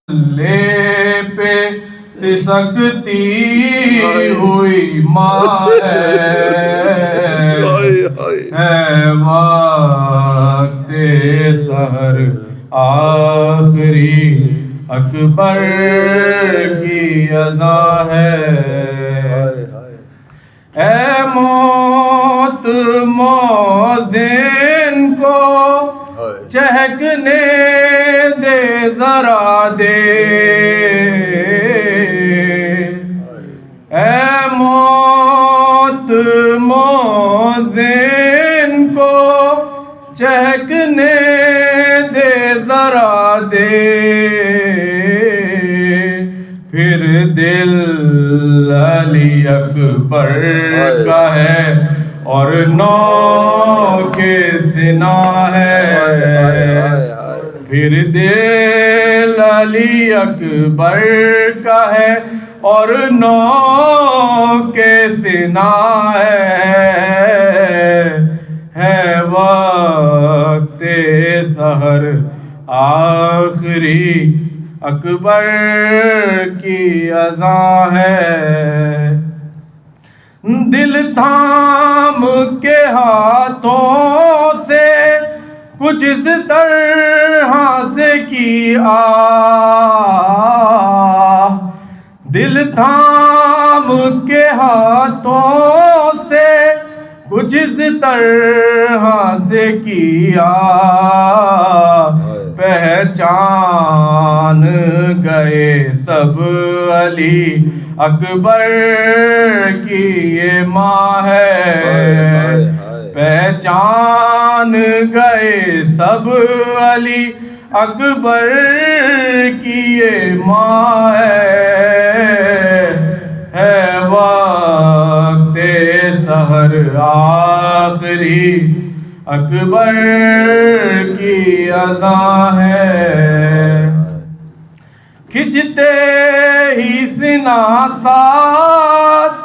لے پہ سسکتی ہوئی ماں ہے وقت سحر آخری اکبر کی اذان ہے۔ اے موت موذن کو چہکنے دے ذرا دے، اے موت موذن کو چہکنے دے ذرا دے، پھر دل علی اکبر کا ہے اور نو کے زنا ہے، پھر دل علی اکبر کا ہے اور نو کے زنا ہے وقت سحر آخری اکبر کی اذان ہے۔ دل تھام کے ہاتھوں سے کچھ اس طرح سے کی دل تھام کے ہاتھوں سے کچھ اس طرح سے کیا، پہچان گئے سب علی اکبر کی یہ ماں ہے، پہچان گئے سب علی اکبر کی یہ ماں ہے وقت سحر آخری اکبر کی اذان ہے۔ کھنچتے ہی سینہ ساتھ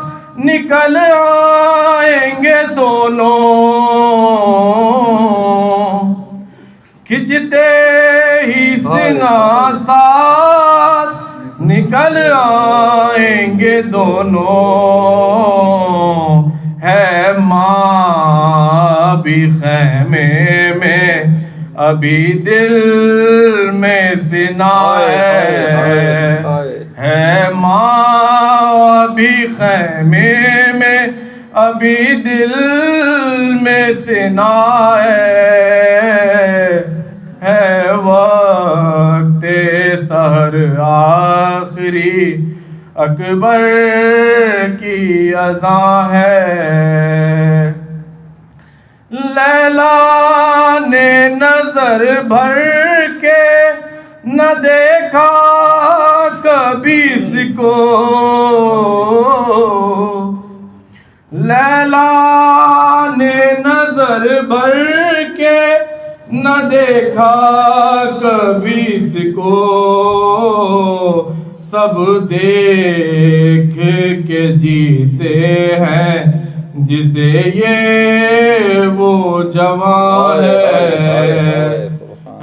نکل آئیں گے دونوں، کھنچتے ہی سینہ ساتھ نکل آئیں گے دونوں، ہے ماں بھی خیمے میں ابھی دل میں سنا ہے ماں بھی خیمے میں ابھی دل میں سنا ہے وقت سحر آخری اکبر کی اذان ہے۔ لیلا نے نظر بھر کے نہ دیکھا کبھی اس کو، لیلا نے نظر بھر کے نہ دیکھا کبھی اس کو، سب دیکھ کے جیتے ہیں جسے یہ وہ جوان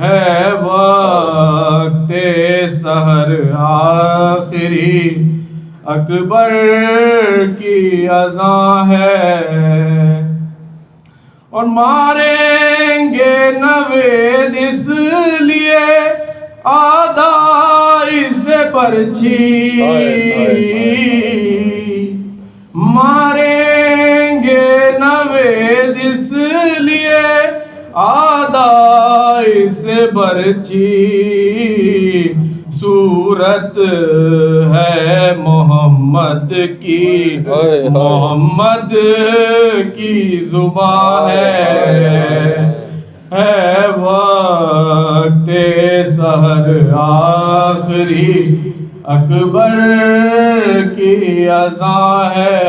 ہے وقت سحر آخری اکبر کی اذان ہے۔ اور ماریں گے نوید اس لیے آدھا اسے برچھی، ماریں گے نوید اس لیے آدھا اسے برچھی، صورت ہے محمد کی، محمد کی زبان ہے وقت سحر آخری اکبر کی اذان ہے۔